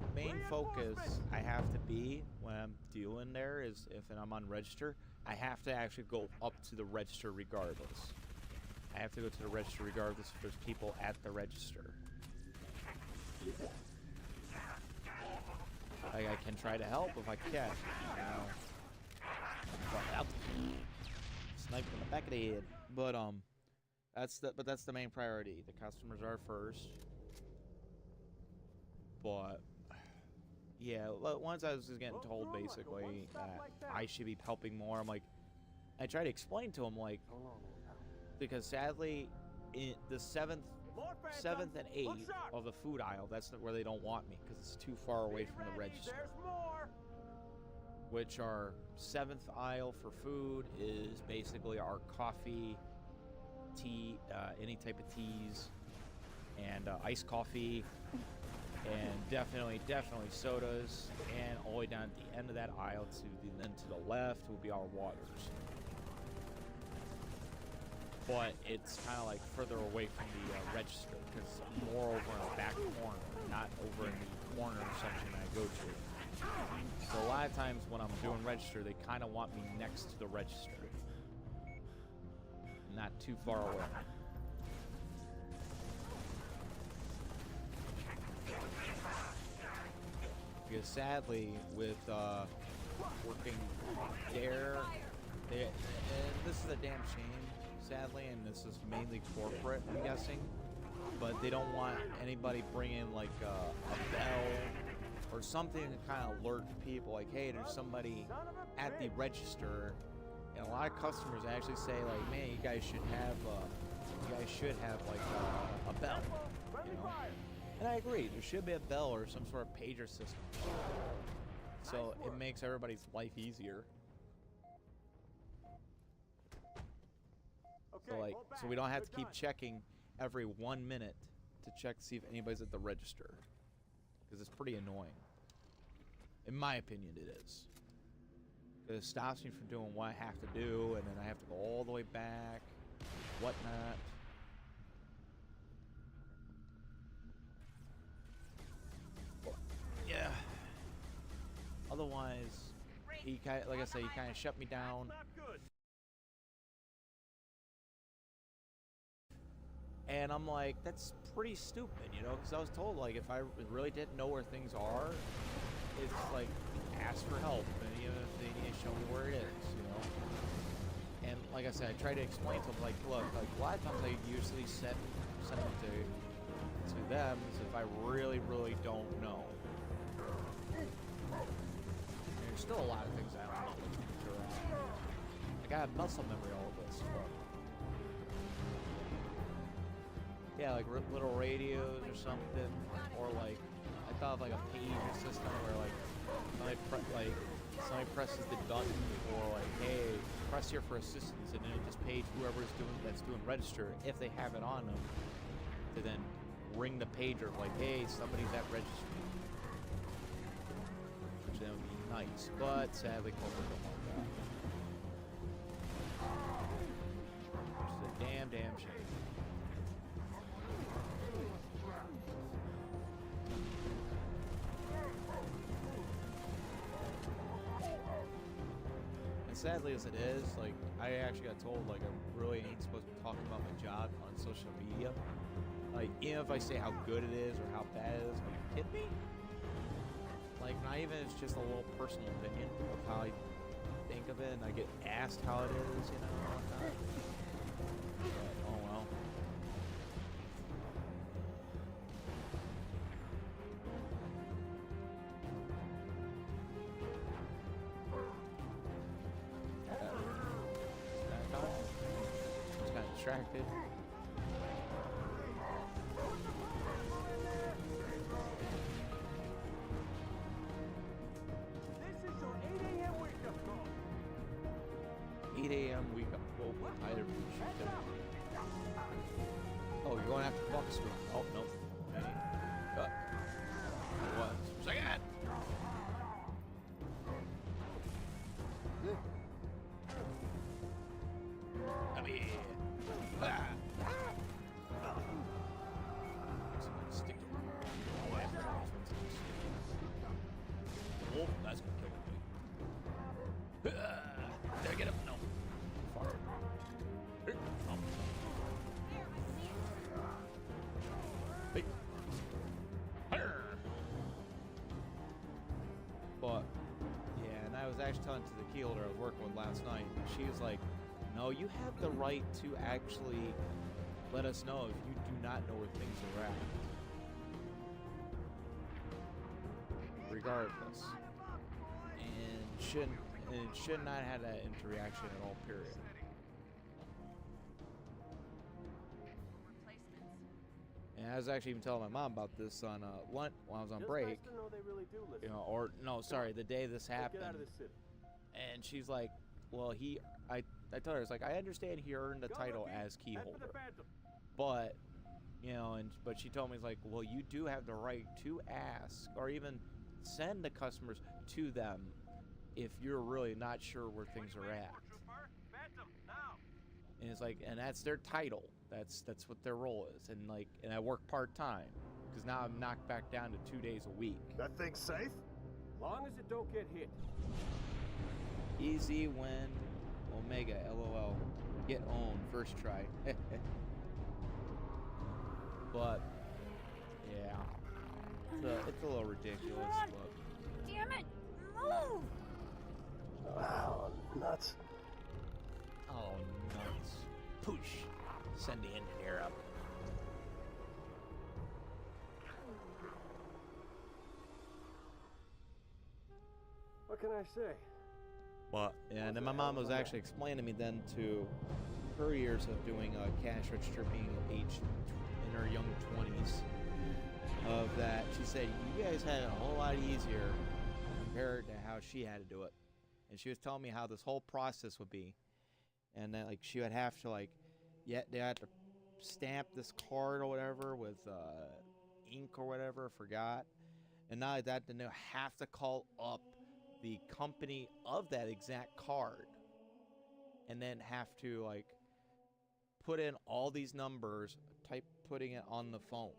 focus I have to be when I'm dealing there is if I'm on register, I have to actually go up to the register regardless. I have to go to the register regardless if there's people at the register. Like, I can try to help if I can, you know. But sniped in the back of the head. But that's the main priority. The customers are first. But yeah, once I was just getting told basically that I should be helping more, I'm like, I try to explain to him, like, because sadly, in the 7th and 8th of the food aisle, that's where they don't want me because it's too far away from the register. Which our 7th aisle for food is basically our coffee, tea, any type of teas, and iced coffee, and definitely sodas, and all the way down at the end of that aisle then to the left will be our waters. But it's kind of like further away from the register because more over in the back corner, not over in the corner section I go to. So a lot of times when I'm doing register, they kind of want me next to the register, not too far away. Because sadly, with working there, and this is a damn shame, sadly, and this is mainly corporate, I'm guessing, but they don't want anybody bringing like a bell or something to kind of alert people, like, hey, there's somebody at the register. And a lot of customers actually say, like, man, you guys should have like a bell, you know? And I agree, there should be a bell or some sort of pager system. So it makes everybody's life easier. So we don't have to keep checking every 1 minute to check to see if anybody's at the register. Because it's pretty annoying. In my opinion, it is. Because it stops me from doing what I have to do, and then I have to go all the way back, whatnot. Yeah. Otherwise, like I said, he kind of shut me down. And I'm like, that's pretty stupid, you know, because I was told, like, if I really didn't know where things are, it's like, ask for help, and even if they need to show me where it is, you know. And like I said, I try to explain to them, like, look, like, a lot of times I usually send it to them if I really don't know. And there's still a lot of things I don't know. I got muscle memory all of this, but yeah, like little radios or something, or like I thought of like a pager system where like somebody presses the button for like, hey, press here for assistance, and then it just page whoever's doing register if they have it on them to then ring the pager like, hey, somebody's at register, which then would be nice, but sadly corporate don't want that, which is a damn shame. Sadly as it is, like, I actually got told, like, I really ain't supposed to be talking about my job on social media. Like, even if I say how good it is or how bad it is, are you kidding me? Like, not even, it's just a little personal opinion of how I think of it, and I get asked how it is, you know, and whatnot. But, oh well. Distracted. This is your 8 a.m. wake-up call. 8 a.m. wake-up call. I appreciate that. Oh, you're going after Buck Street. Oh, no. Hey. Cut. What? It's like, Come here. Ah. Stick to oh, that's gonna kill me. Did I get him? No. Far. Hey. But yeah, and I was actually telling to the key holder I was working with last night. She was like, "No, you have the right to actually let us know if you do not know where things are at, regardless." And should not have that interaction at all. Period. And I was actually even telling my mom about this on lunch while I was on break. Nice to know they really do listen. You know, or no, sorry, the day this happened. Get out of this city. And she's like, "Well, I told her, I was like, I understand he earned the title as key holder, but you know, but she told me, it's like, well, you do have the right to ask or even send the customers to them if you're really not sure where things are at." And it's like, and that's their title. That's what their role is. And like, and I work part-time because now I'm knocked back down to 2 days a week. That thing's safe? Long as it don't get hit. Easy win, Omega, LOL. Get owned, first try. But, yeah. It's a little ridiculous, but... Damn it! Move! Wow, nuts. Oh, nuts. Push. Send the engineer up. What can I say? Well, yeah, and then my mom was actually explaining to me then to her years of doing cash register, being aged in her young 20s, of that she said you guys had it a whole lot easier compared to how she had to do it. And she was telling me how this whole process would be, and that like she would have to like, they had to stamp this card or whatever with ink or whatever, I forgot. And not like that, then they'll have to call up the company of that exact card and then have to like put in all these numbers, putting it on the phone.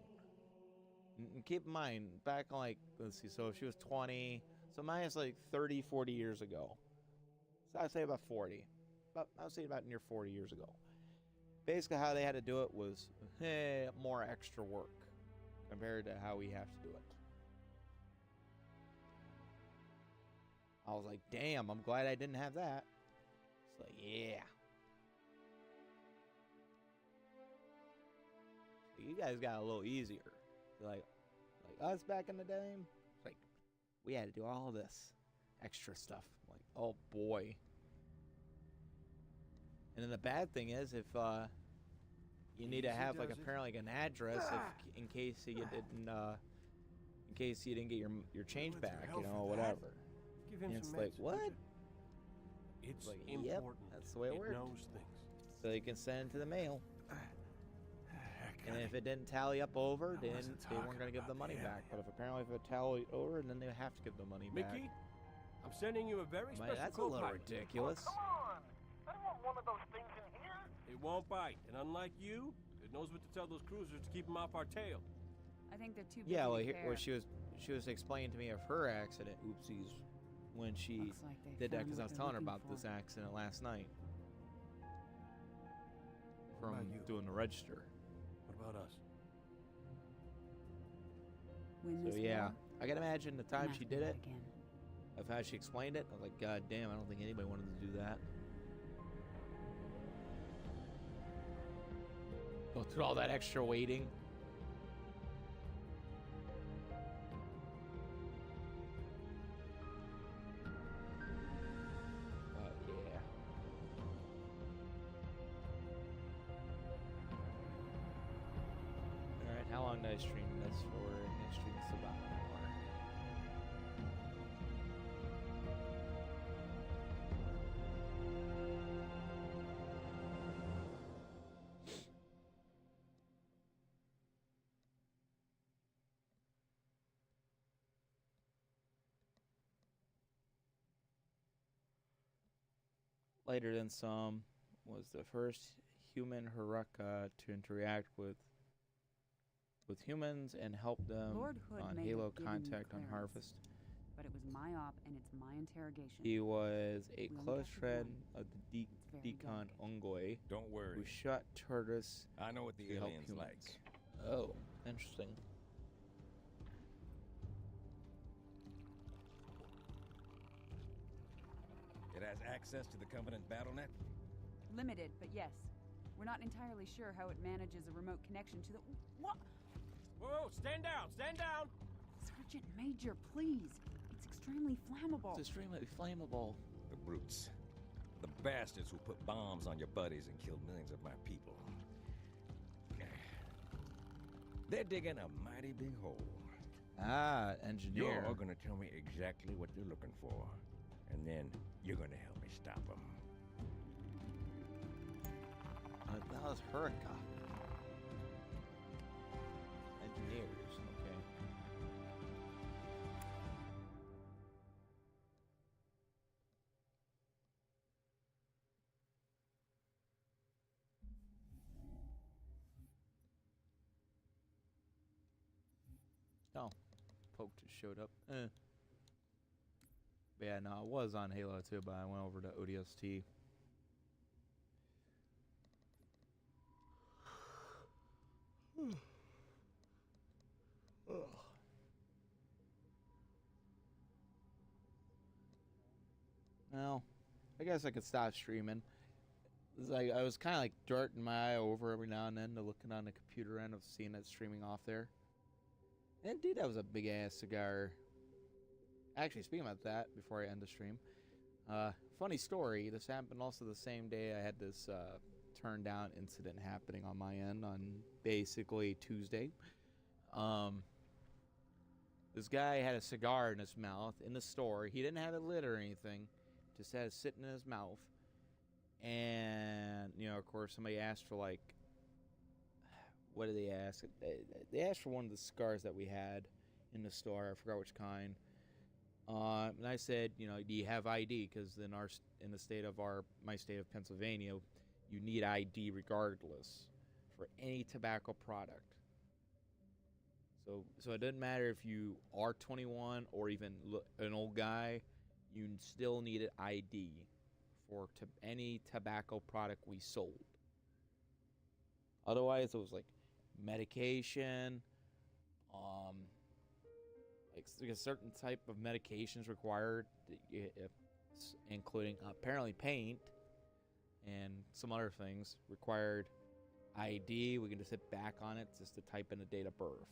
And keep in mind, back on like, let's see, so if she was 20, so mine is like 30, 40 years ago. So I'd say about 40. I would say about near 40 years ago. Basically how they had to do it was more extra work compared to how we have to do it. I was like, damn, I'm glad I didn't have that. It's like, yeah. You guys got a little easier. Like us back in the day, like, we had to do all this extra stuff. Like, oh boy. And then the bad thing is, if you need to have like apparently like an address in case you didn't get your change back, you know, whatever. And it's like, what? It's like, important. Yep, that's the way it works. Knows things. So you can send it to the mail. And if it didn't tally up over, then they weren't going to give the money back. But if apparently if it tallied over, then they have to give the money back. Mickey, I'm sending you a very special that's a little ridiculous. Come on! I don't want one of those things in here. It won't bite, and unlike you, it knows what to tell those cruisers to keep them off our tail. I think they're too busy Yeah, well, to care. she was explaining to me of her accident, oopsies, when she did that, because I was telling her about this accident last night from doing the register. What about us? So yeah, I can imagine the time she did it, of how she explained it. I was like, God damn, I don't think anybody wanted to do that. Go through all that extra waiting. Yeah. Alright, how long did I stream this for? I streamed this about an hour. Later than some, was the first human Haruka to interact with humans and help them Lord Hood on may Halo have given you contact on clearance, Harvest. but it was my op and it's my interrogation. He was a We only close got to friend one. of the It's very Decon delicate. Ungoi, Don't worry. who shot Turtis I know what the to help aliens humans. like. Oh, interesting. It has access to the Covenant BattleNet? Limited, but yes. We're not entirely sure how it manages a remote connection to the... What? Whoa, stand down, stand down! Sergeant Major, please. It's extremely flammable. It's extremely flammable. The brutes. The bastards who put bombs on your buddies and killed millions of my people. They're digging a mighty big hole. Ah, engineer. You're gonna tell me exactly what they're looking for. And then you're gonna help me stop them. That was Haruka. Engineers, okay. Oh, Poke just showed up. But yeah, no, I was on Halo too, but I went over to ODST. Well, I guess I could stop streaming. It's like I was kind of like darting my eye over every now and then to looking on the computer end of seeing it streaming off there. And dude, that was a big ass cigar. Actually, speaking about that, before I end the stream, funny story. This happened also the same day I had this turn down incident happening on my end on basically Tuesday. This guy had a cigar in his mouth in the store. He didn't have it lit or anything, just had it sitting in his mouth. And you know, of course, somebody asked for like, what did they ask? They asked for one of the cigars that we had in the store. I forgot which kind. And I said, you know, do you have ID? Because in the state of my state of Pennsylvania, you need ID regardless for any tobacco product. So it doesn't matter if you are 21 or even an old guy, you still need an ID for any tobacco product we sold. Otherwise, it was like medication, like a certain type of medications required, including apparently paint and some other things required ID. We can just hit back on it just to type in the date of birth.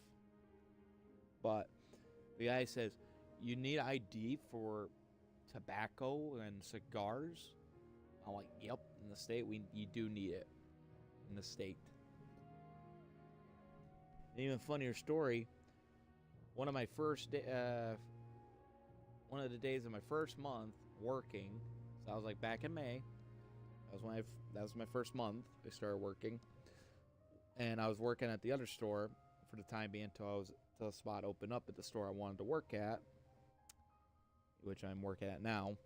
But the guy says, you need ID for tobacco and cigars? I'm like, yep, in the state, you do need it. In the state. An even funnier story, one of the days of my first month working, so I was like back in May, that was my first month I started working, and I was working at the other store for the time being until the spot opened up at the store I wanted to work at, which I'm working at now.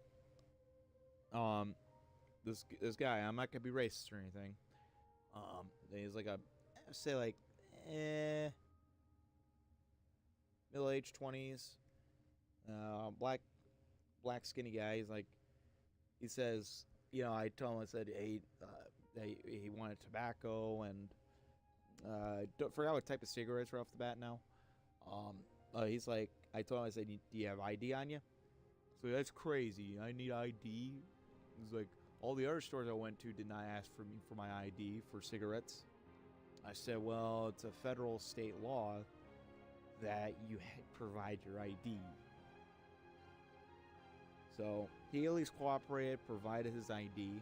This guy, I'm not gonna be racist or anything. He's like middle-aged 20s, black skinny guy. He's like, he says, you know, I told him, I said, hey, he wanted tobacco and forgot what type of cigarettes were off the bat now. He's like, I told him, I said, do you have ID on you? So that's crazy. I need ID. He's like, all the other stores I went to did not ask for me for my ID for cigarettes. I said, well, it's a federal state law that you provide your ID. So he at least cooperated, provided his ID.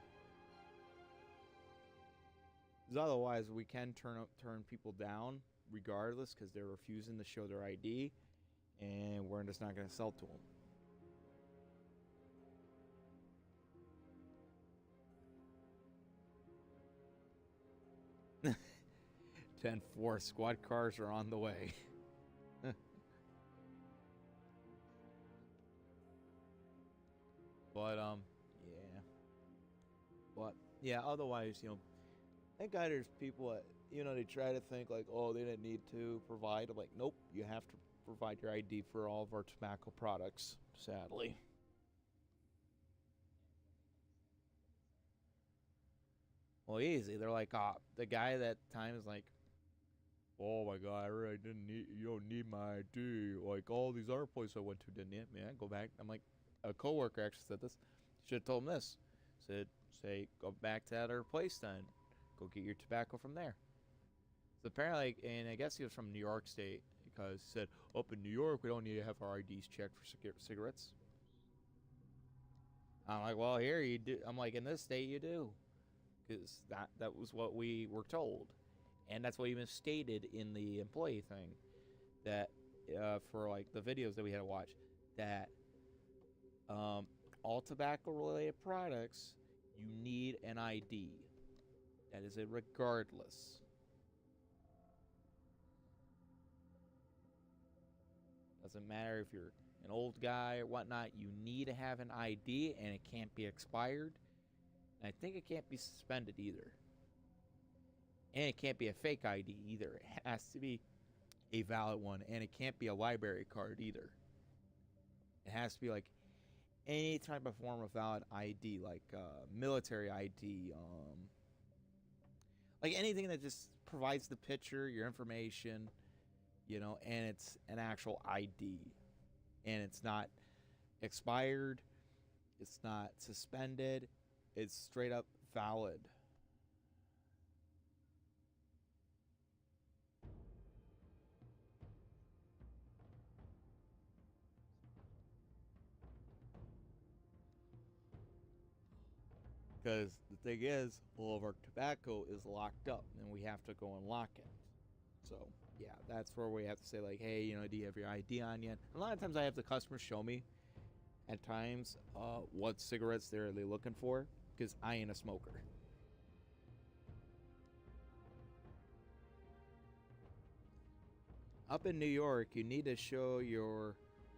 Because otherwise, we can turn people down regardless because they're refusing to show their ID, and we're just not going to sell to them. 10-4 squad cars are on the way. But yeah. But yeah, otherwise, thank God there's people that, they try to think like, oh, they didn't need to provide. I'm like, nope, you have to provide your ID for all of our tobacco products, sadly. Well, easy. They're like, the guy that time is like, oh my God, I really didn't need, you don't need my ID. Like all these other places I went to didn't need me. I go back. I'm like, a coworker actually said this. Should have told him this. Say, go back to that other place then. Go get your tobacco from there. So apparently, and I guess he was from New York State, because he said, up in New York, we don't need to have our IDs checked for cigarettes. I'm like, well, here you do. I'm like, in this state, you do. Because that was what we were told. And that's what even stated in the employee thing. That, for like the videos that we had to watch, that all tobacco-related products, you need an ID. That is it regardless. Doesn't matter if you're an old guy or whatnot, you need to have an ID, and it can't be expired. And I think it can't be suspended either. And it can't be a fake ID either. It has to be a valid one, and it can't be a library card either. It has to be like any type of form of valid ID, like military ID, like anything that just provides the picture, your information, and it's an actual ID. And it's not expired, it's not suspended, it's straight up valid. Because the thing is, all of our tobacco is locked up, and we have to go unlock it. So, yeah, that's where we have to say, like, hey, do you have your ID on yet? A lot of times I have the customers show me, at times, what cigarettes they're looking for, because I ain't a smoker. Up in New York, you need to show your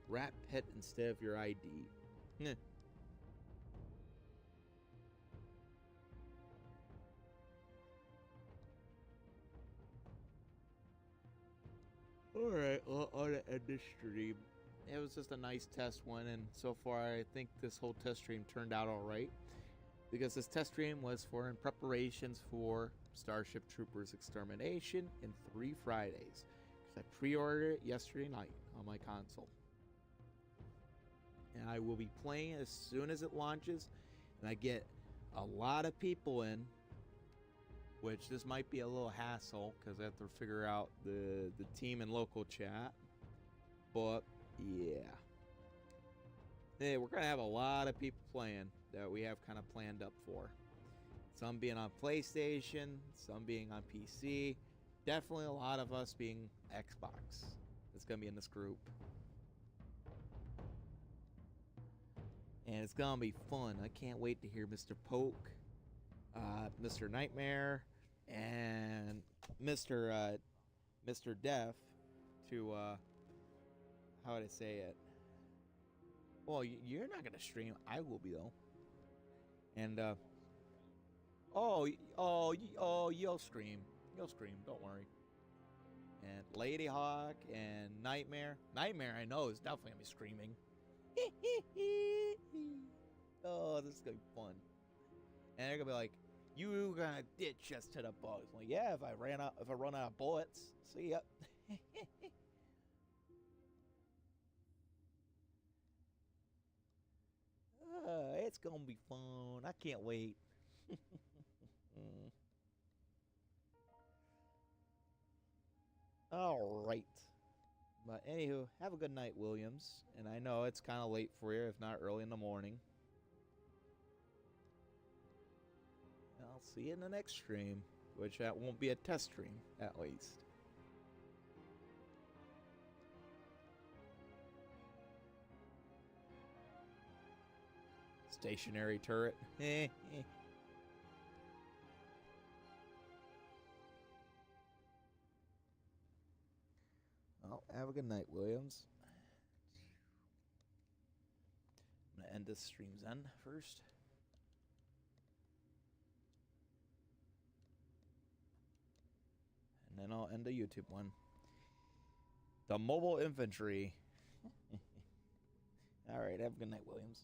rat pit instead of your ID. Alright, well, I ought to end this stream. It was just a nice test one, and so far I think this whole test stream turned out alright. Because this test stream was in preparations for Starship Troopers Extermination in 3 Fridays. Because I pre-ordered it yesterday night on my console. And I will be playing as soon as it launches, and I get a lot of people in. Which this might be a little hassle because I have to figure out the team and local chat. But yeah. Hey, we're going to have a lot of people playing that we have kind of planned up for. Some being on PlayStation, some being on PC. Definitely a lot of us being Xbox. It's going to be in this group. And it's going to be fun. I can't wait to hear Mr. Poke, Mr. Nightmare, and Mr. Death to, how would I say it? Well, you're not going to stream. I will be, though. And, you'll stream. You'll stream. Don't worry. And Lady Hawk and Nightmare. Nightmare, I know, is definitely going to be screaming. Oh, this is going to be fun. And they're going to be like, you gonna ditch us to the bugs. Like, yeah, if I run out of bullets. See ya. It's gonna be fun. I can't wait. All right. But anywho, have a good night, Williams. And I know it's kind of late for you, if not early in the morning. I'll see you in the next stream, which that won't be a test stream, at least. Stationary turret. Well, have a good night, Williams. I'm going to end this stream's end first. then I'll end a YouTube one. The mobile infantry. All right, have a good night, Williams.